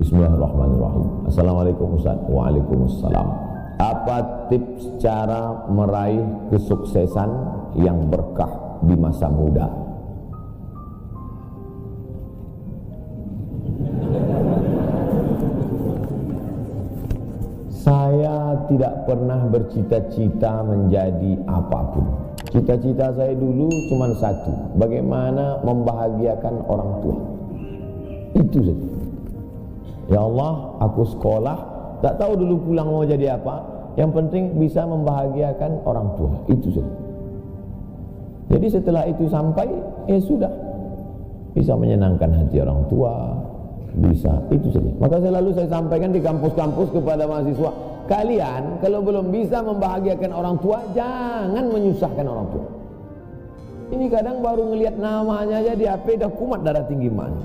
Bismillahirrahmanirrahim. Assalamualaikum Ustaz. Waalaikumsalam. Apa tips cara meraih kesuksesan yang berkah di masa muda? Saya tidak pernah bercita-cita menjadi apapun. Cita-cita saya dulu cuma satu, bagaimana membahagiakan orang tua. Itu saja. Ya Allah, aku sekolah, tak tahu dulu pulang mau jadi apa. Yang penting bisa membahagiakan orang tua. Itu saja. Jadi setelah itu sampai, ya sudah, bisa menyenangkan hati orang tua, bisa, itu saja. Maka selalu saya sampaikan di kampus-kampus kepada mahasiswa, kalian kalau belum bisa membahagiakan orang tua, jangan menyusahkan orang tua. Ini kadang baru ngelihat namanya aja di HP dah kumat darah tinggi mana.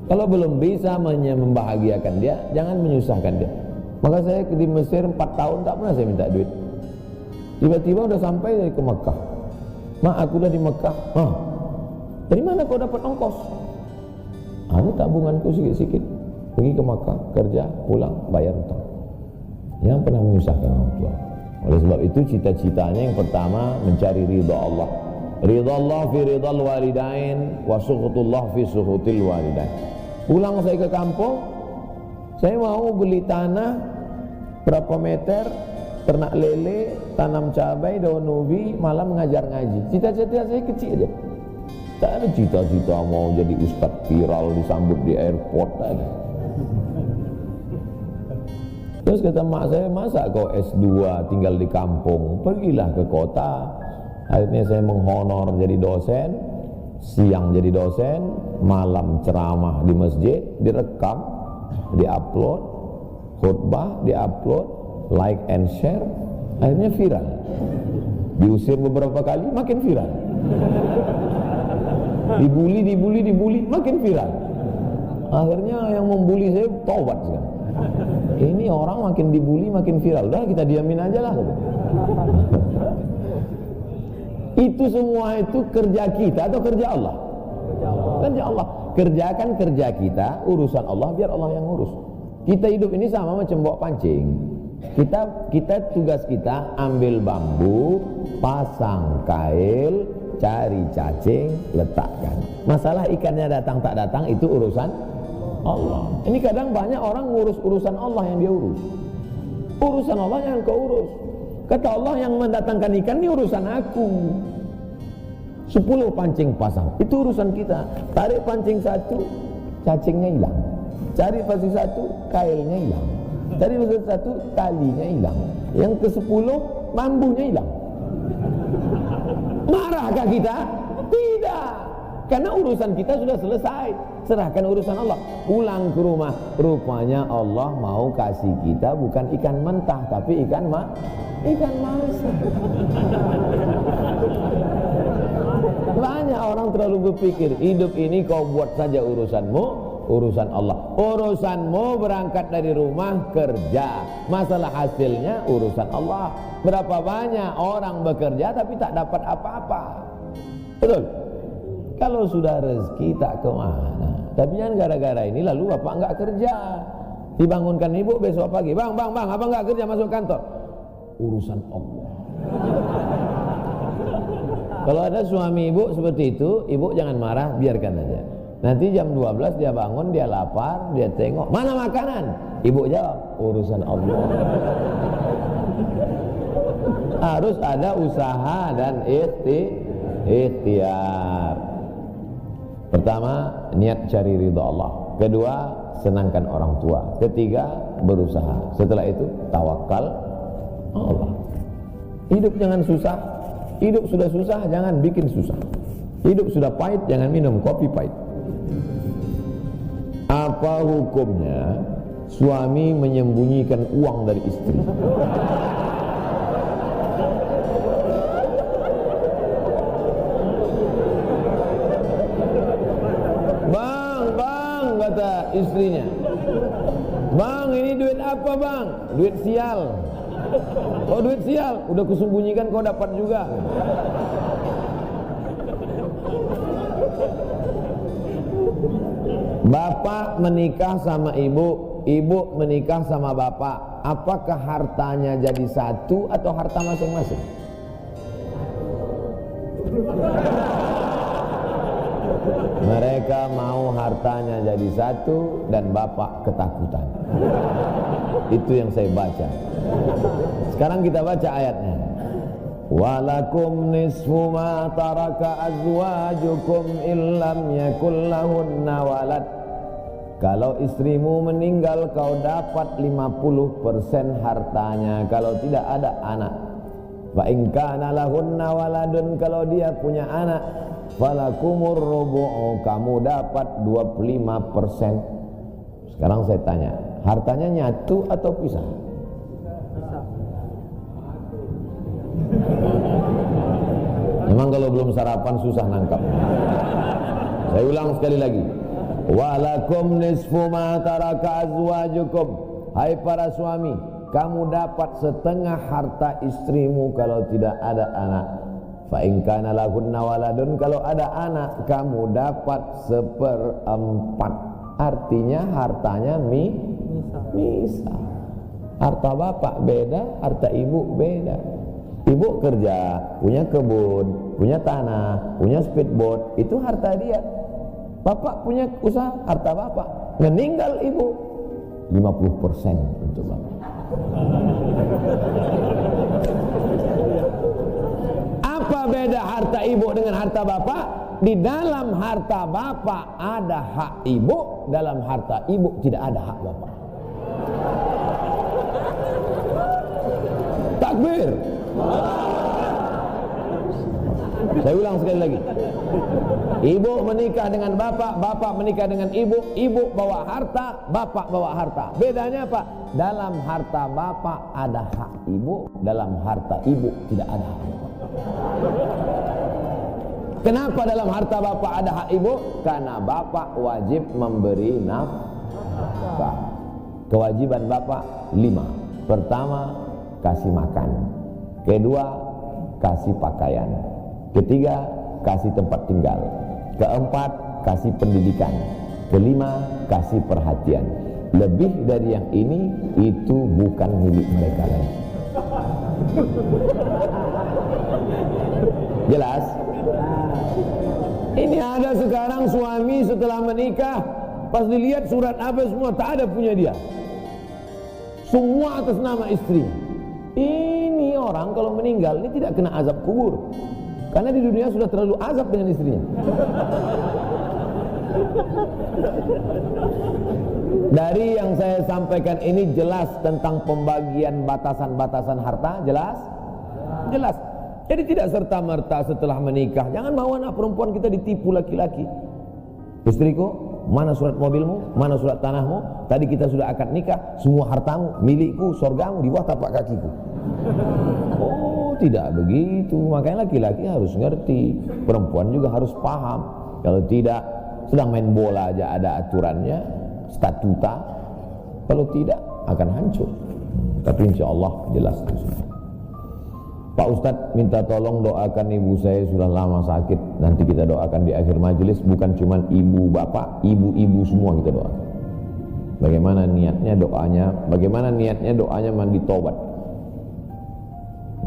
Kalau belum bisa membahagiakan dia, jangan menyusahkan dia. Maka saya di Mesir 4 tahun tak pernah saya minta duit. Tiba-tiba udah sampai dari ke Mekah. Mak, aku udah di Mekah. Dari mana kau dapat ongkos? Ada tabunganku sikit-sikit. Pergi ke Makkah, kerja, pulang, bayar hutang. Yang pernah menyusahkan orang tua. Oleh sebab itu cita-citanya yang pertama mencari ridha Allah. Ridha Allah fi ridhal walidain wa sukhutullah fi sukhutil walidain. Pulang saya ke kampung, saya mau beli tanah berapa meter, ternak lele, tanam cabai, daun ubi, malam mengajar ngaji. Cita-cita saya kecil aja. Tak ada cita-cita mau jadi ustaz viral disambut di airport, tak ada. Terus kata mak saya, masa kau S2 tinggal di kampung, pergilah ke kota. Akhirnya saya menghonor jadi dosen, siang jadi dosen, malam ceramah di masjid, direkam, diupload, khutbah diupload, like and share, akhirnya viral. Diusir beberapa kali, makin viral. Dibully, makin viral. Akhirnya yang membuli saya taubat sekarang. Ini orang makin dibully makin viral. Udah kita diamin aja lah. Itu semua itu kerja kita atau kerja Allah? Kerja Allah. Kerjakan kerja kita, urusan Allah biar Allah yang ngurus. Kita hidup ini sama macam bawa pancing. Kita tugas kita ambil bambu, pasang kail, cari cacing, letakkan. Masalah ikannya datang tak datang itu urusan Allah. Ini kadang banyak orang ngurus urusan Allah yang dia urus. Urusan Allah yang kau urus. Kata Allah, yang mendatangkan ikan ini urusan aku. 10 pancing pasang, itu urusan kita. Tarik pancing 1, cacingnya hilang. Cari pancing 1, kailnya hilang. Cari pancing 1, talinya hilang. Yang ke-10, bambunya hilang. Marahkah kita? Tidak. Karena urusan kita sudah selesai. Serahkan urusan Allah. Pulang ke rumah, rupanya Allah mau kasih kita bukan ikan mentah, tapi ikan masak. Banyak orang terlalu berpikir hidup ini kau buat saja urusanmu, urusan Allah. Urusanmu berangkat dari rumah kerja, masalah hasilnya urusan Allah. Berapa banyak orang bekerja tapi tak dapat apa-apa. Betul? Kalau sudah rezeki tak kemana. Tapi jangan gara-gara ini lalu bapak enggak kerja. Dibangunkan ibu besok pagi, bang, abang enggak kerja masuk kantor. Urusan Allah. Kalau ada suami ibu seperti itu, ibu jangan marah, biarkan aja. Nanti jam 12 dia bangun, dia lapar, dia tengok, mana makanan? Ibu jawab, urusan Allah. Harus ada usaha dan ikhtiar. Pertama, niat cari ridha Allah. Kedua, senangkan orang tua. Ketiga, berusaha. Setelah itu, tawakal Allah. Hidup jangan susah. Hidup sudah susah, jangan bikin susah. Hidup sudah pahit, jangan minum kopi pahit. Apa hukumnya suami menyembunyikan uang dari istri? Bang, kata istrinya. Bang, ini duit apa bang? Duit sial. Oh, duit sial, udah kusembunyikan kau dapat juga. Bapak menikah sama ibu, ibu menikah sama bapak, apakah hartanya jadi satu atau harta masing-masing? Mereka mau hartanya jadi satu dan bapak ketakutan. Itu yang saya baca. Sekarang kita baca ayatnya. Walakum nisfu ma taraka azwajukum illam yakul lahunna walad. Kalau istrimu meninggal kau dapat 50% hartanya kalau tidak ada anak. Wa in kana lahunna waladun, kalau dia punya anak, falakumur rubu'u, kamu dapat 25%. Sekarang saya tanya, hartanya nyatu atau pisah? Memang kalau belum sarapan susah nangkap. Saya ulang sekali lagi. Walakum nisfu ma taraka azwajukum. Hai para suami, kamu dapat setengah harta istrimu kalau tidak ada anak. Fa in kana lahunna waladun, kalau ada anak kamu dapat 1/4. Artinya hartanya misah. Harta bapak beda, harta ibu beda. Ibu kerja, punya kebun, punya tanah, punya speedboat, itu harta dia. Bapak punya usaha, harta bapak. Meninggal ibu, 50% untuk bapak. Apa beda harta ibu dengan harta bapak? Di dalam harta bapak ada hak ibu, dalam harta ibu tidak ada hak bapak. Takbir. Saya ulang sekali lagi. Ibu menikah dengan bapak, bapak menikah dengan ibu, ibu bawa harta, bapak bawa harta. Bedanya apa? Dalam harta bapak ada hak ibu, dalam harta ibu tidak ada hak bapak. Kenapa dalam harta bapak ada hak ibu? Karena bapak wajib memberi nafkah. Kewajiban bapak 5. Pertama, kasih makan. Kedua, kasih pakaian. Ketiga, kasih tempat tinggal. Keempat, kasih pendidikan. Kelima, kasih perhatian. Lebih dari yang ini, itu bukan milik mereka lagi. Jelas? Ini ada sekarang suami setelah menikah, pas dilihat surat apa semua, tak ada punya dia. Semua atas nama istri. Ini orang kalau meninggal ini tidak kena azab kubur, karena di dunia sudah terlalu azab dengan istrinya. Dari yang saya sampaikan ini jelas tentang pembagian batasan-batasan harta, jelas? Jelas. Jadi tidak serta-merta setelah menikah, jangan mau anak perempuan kita ditipu laki-laki. Istriku, mana surat mobilmu, mana surat tanahmu, tadi kita sudah akad nikah, semua hartamu, milikku, surgamu di bawah tapak kakiku. Oh, tidak begitu. Makanya laki-laki harus ngerti, perempuan juga harus paham. Kalau tidak, sedang main bola aja ada aturannya, statuta. Kalau tidak, akan hancur. Tapi insya Allah jelas. Pak Ustadz minta tolong doakan ibu saya, sudah lama sakit. Nanti kita doakan di akhir majelis. Bukan cuma ibu bapak, ibu-ibu semua kita doakan. Bagaimana niatnya doanya? Bagaimana niatnya doanya mandi taubat?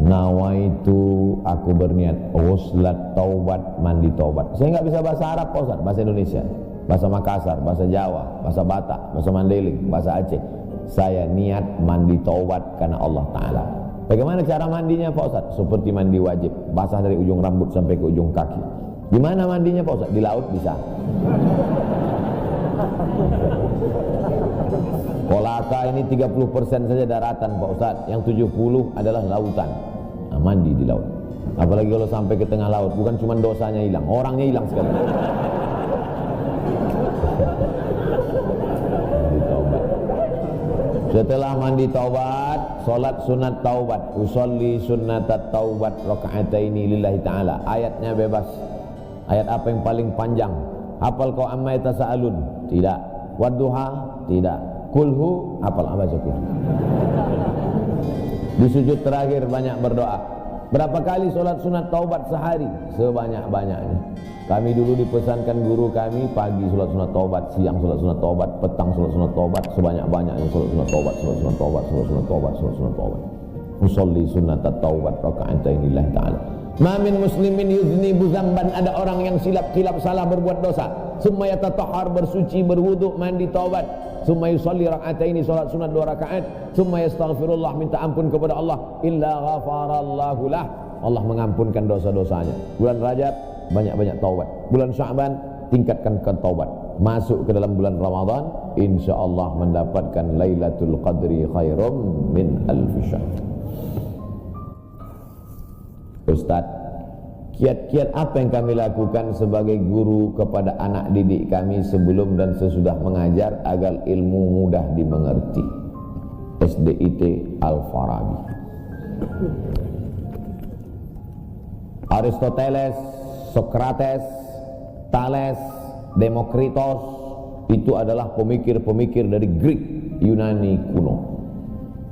Nawaitu, aku berniat ghuslat taubat, mandi taubat. Saya nggak bisa bahasa Arab Pak Ustadz, bahasa Indonesia, bahasa Makassar, bahasa Jawa, bahasa Batak, bahasa Mandailing, bahasa Aceh. Saya niat mandi taubat karena Allah Ta'ala. Bagaimana cara mandinya Pak Ustadz? Seperti mandi wajib, basah dari ujung rambut sampai ke ujung kaki. Gimana mandinya Pak Ustadz? Di laut bisa. Kolaka ini 30% saja daratan Pak Ustadz, yang 70 adalah lautan. Nah, mandi di laut. Apalagi kalau sampai ke tengah laut, bukan cuma dosanya hilang, orangnya hilang sekali. Setelah mandi taubat, salat sunat taubat, usolli sunnatat taubat raka'ataini lillahi ta'ala. Ayatnya bebas. Ayat apa yang paling panjang? Hafal kau amma yatasaalun? Tidak. Wadduha? Tidak. Kulhu? Hafal apa saja kulhu. Di sujud terakhir banyak berdoa. Berapa kali solat sunat taubat sehari? Sebanyak-banyaknya. Kami dulu dipesankan guru kami, pagi solat sunat taubat, siang solat sunat taubat, petang solat sunat taubat, sebanyak-banyaknya solat sunat taubat, solat sunat taubat, solat sunat taubat, solat sunat taubat. Usolli sunat taubat raka'atain lillahi ta'ala. Ma min muslimin yudhnibu dzamban, ada orang yang silap salah berbuat dosa, summa yatatahhar, bersuci, berwudu, mandi, taubat, summa yusalli raka'ataini, salat sunat 2 rakaat, summa yastaghfirullah, minta ampun kepada Allah, illa ghafarallahu lah, Allah mengampunkan dosa-dosanya. Bulan Rajab banyak-banyak taubat, bulan Sya'ban tingkatkan ke taubat, masuk ke dalam bulan Ramadan insyaallah mendapatkan Lailatul Qadri khairum min alfi syahr. Ustaz, kiat-kiat apa yang kami lakukan sebagai guru kepada anak didik kami sebelum dan sesudah mengajar agar ilmu mudah dimengerti? SDIT Al-Farabi. Aristoteles, Socrates, Thales, Demokritos itu adalah pemikir-pemikir dari Greek, Yunani kuno.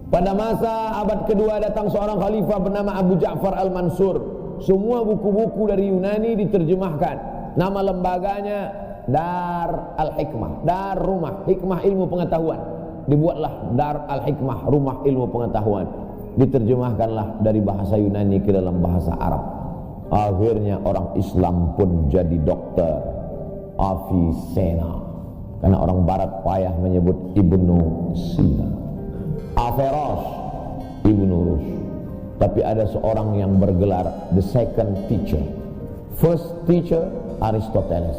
Pada masa abad kedua datang seorang khalifah bernama Abu Ja'far Al-Mansur. Semua buku-buku dari Yunani diterjemahkan. Nama lembaganya Dar Al-Hikmah, Dar Rumah Hikmah Ilmu Pengetahuan. Dibuatlah Dar Al-Hikmah, Rumah Ilmu Pengetahuan. Diterjemahkanlah dari bahasa Yunani ke dalam bahasa Arab. Akhirnya orang Islam pun jadi dokter, Avicenna. Karena orang barat payah menyebut Ibnu Sina. Averroes, Ibnu Rushd. Tapi ada seorang yang bergelar the second teacher. First teacher Aristoteles,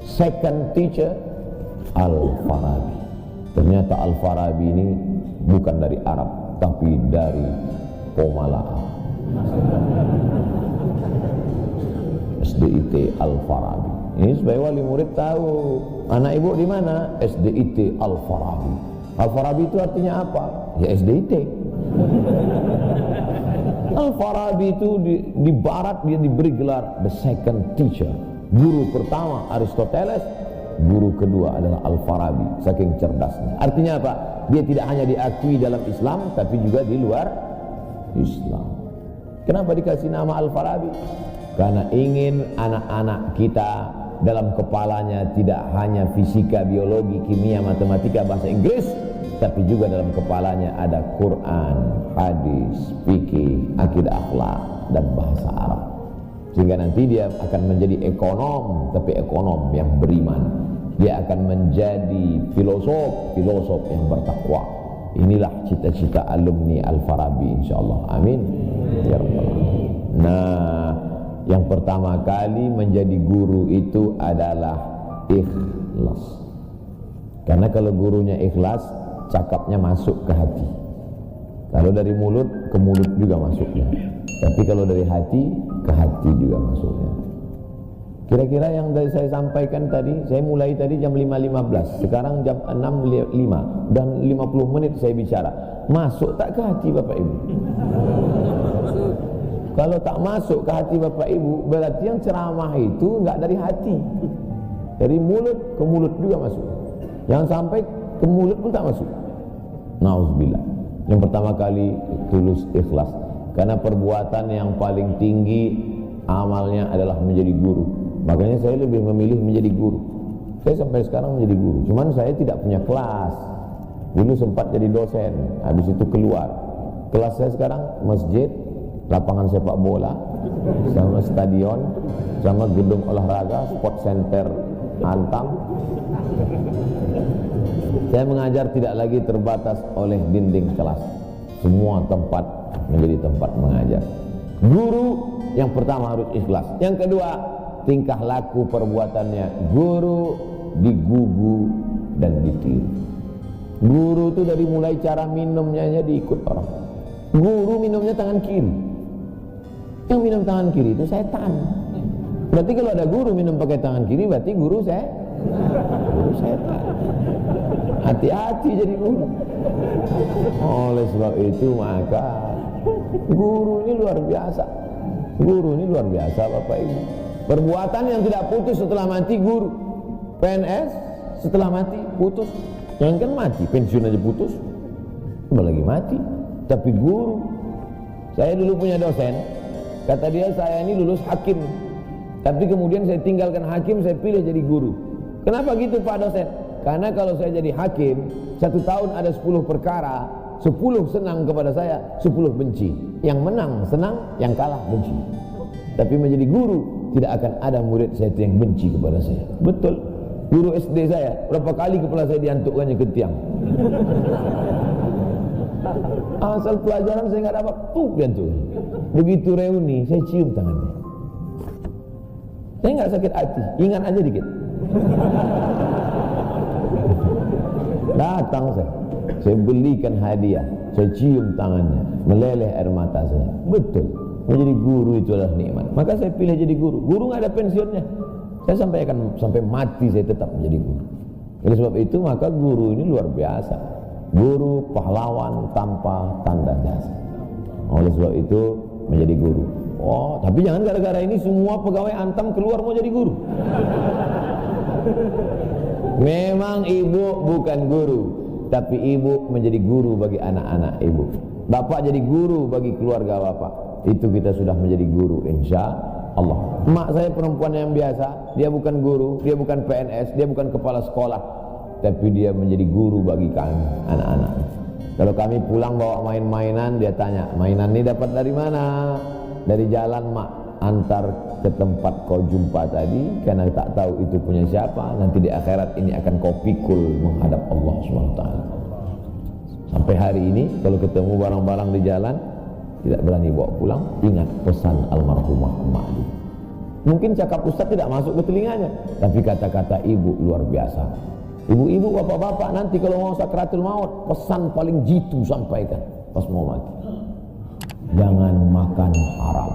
second teacher Al-Farabi. Ternyata Al-Farabi ini bukan dari Arab, tapi dari Pomalaa. SDIT Al-Farabi. Ini supaya wali murid tahu, anak ibu di mana? SDIT Al-Farabi. Al-Farabi itu artinya apa? Ya SDIT. Al-Farabi itu di barat dia diberi gelar the second teacher. Guru pertama Aristoteles, guru kedua adalah Al-Farabi, saking cerdasnya. Artinya apa? Dia tidak hanya diakui dalam Islam tapi juga di luar Islam. Kenapa dikasih nama Al-Farabi? Karena ingin anak-anak kita dalam kepalanya tidak hanya fisika, biologi, kimia, matematika, bahasa Inggris, tapi juga dalam kepalanya ada Quran, hadis, fikih, akidah, akhlak, dan bahasa Arab. Sehingga nanti dia akan menjadi ekonom, tapi ekonom yang beriman. Dia akan menjadi filosof yang bertakwa. Inilah cita-cita alumni Al-Farabi insyaallah. Amin ya rabbal alamin. Nah, yang pertama kali menjadi guru itu adalah ikhlas. Karena kalau gurunya ikhlas, cakapnya masuk ke hati. Kalau dari mulut ke mulut juga masuknya. Tapi kalau dari hati ke hati juga masuknya. Kira-kira yang dari saya sampaikan tadi, saya mulai tadi jam 5.15, sekarang jam 6.05 dan 50 menit saya bicara. Masuk tak ke hati Bapak Ibu? Kalau tak masuk ke hati Bapak Ibu, berarti yang ceramah itu enggak dari hati. Dari mulut ke mulut juga masuk. Yang sampai ke mulut pun tak masuk. Nauzubillah. Yang pertama kali tulus ikhlas. Karena perbuatan yang paling tinggi amalnya adalah menjadi guru. Makanya saya lebih memilih menjadi guru. Saya sampai sekarang menjadi guru. Cuman saya tidak punya kelas. Dulu sempat jadi dosen, habis itu keluar. Kelas saya sekarang masjid, lapangan sepak bola, sama stadion, sama gedung olahraga, sport center Antam. Saya mengajar tidak lagi terbatas oleh dinding kelas. Semua tempat menjadi tempat mengajar. Guru yang pertama harus ikhlas. Yang kedua, tingkah laku perbuatannya. Guru digugu dan ditiru. Guru itu dari mulai cara minumnya aja diikut orang. Guru minumnya tangan kiri. Yang minum tangan kiri itu setan. Berarti kalau ada guru minum pakai tangan kiri, berarti guru setan. Hati-hati jadi guru. Oleh sebab itu maka guru ini luar biasa. Guru ini luar biasa Bapak Ibu. Perbuatan yang tidak putus setelah mati guru. PNS setelah mati putus. Jangan kan mati, pensiun aja putus, apalagi mati. Tapi guru. Saya dulu punya dosen, Kata dia, saya ini lulus hakim, tapi kemudian saya tinggalkan hakim, saya pilih jadi guru. Kenapa gitu Pak dosen? Karena kalau saya jadi hakim, 1 tahun ada 10 perkara, 10 senang kepada saya, 10 benci. Yang menang senang, yang kalah benci. Tapi menjadi guru, tidak akan ada murid saya yang benci kepada saya. Betul. Guru SD saya, berapa kali kepala saya diantukkannya ke tiang. Asal pelajaran saya nggak dapat, gantung. Begitu reuni, saya cium tangannya. Saya nggak sakit hati, ingat aja dikit. Datang saya belikan hadiah, saya cium tangannya, meleleh air mata saya. Betul, menjadi guru itu adalah nikmat. Maka saya pilih jadi guru. Guru nggak ada pensiunnya. Saya sampai mati saya tetap menjadi guru. Oleh sebab itu maka guru ini luar biasa. Guru pahlawan tanpa tanda jasa. Oleh sebab itu menjadi guru. Oh, tapi jangan gara-gara ini semua pegawai Antam keluar mau jadi guru. Memang ibu bukan guru, tapi ibu menjadi guru bagi anak-anak ibu. Bapak jadi guru bagi keluarga bapak. Itu kita sudah menjadi guru, insya Allah. Mak saya perempuan yang biasa, dia bukan guru, dia bukan PNS, dia bukan kepala sekolah, tapi dia menjadi guru bagi kami, anak-anak. Kalau kami pulang bawa main-mainan, dia tanya, mainan ini dapat dari mana? Dari jalan mak, antar ke tempat kau jumpa tadi, karena tak tahu itu punya siapa. Nanti di akhirat ini akan kau pikul menghadap Allah SWT. Sampai hari ini kalau ketemu barang-barang di jalan, tidak berani bawa pulang, ingat pesan almarhumah emak itu. Mungkin cakap ustaz tidak masuk ke telinganya, tapi kata-kata ibu luar biasa. Ibu-ibu, bapak-bapak, nanti kalau mau sakratul maut, pesan paling jitu sampaikan pas mau mati. Jangan makan haram.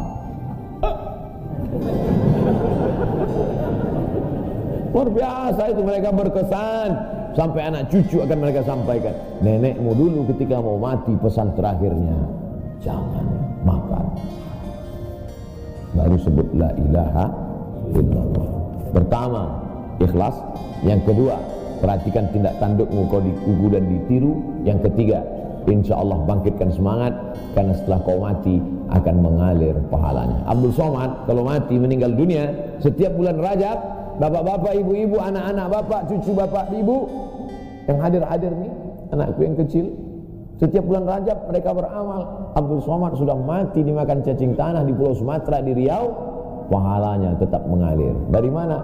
Luar biasa itu, mereka berkesan. Sampai anak cucu akan mereka sampaikan. Nenekmu dulu ketika mau mati, pesan terakhirnya, jangan makan. Baru sebut la ilaha illallah. Pertama, ikhlas. Yang kedua, perhatikan tindak tandukmu, kau dikuku dan ditiru. Yang ketiga, insya Allah bangkitkan semangat, karena setelah kau mati akan mengalir pahalanya. Abdul Somad kalau mati meninggal dunia, setiap bulan Rajab, bapak-bapak, ibu-ibu, anak-anak bapak, cucu bapak, ibu yang hadir-hadir nih, anakku yang kecil, setiap bulan Rajab mereka beramal. Abdul Somad sudah mati dimakan cacing tanah di Pulau Sumatera, di Riau, pahalanya tetap mengalir. Dari mana?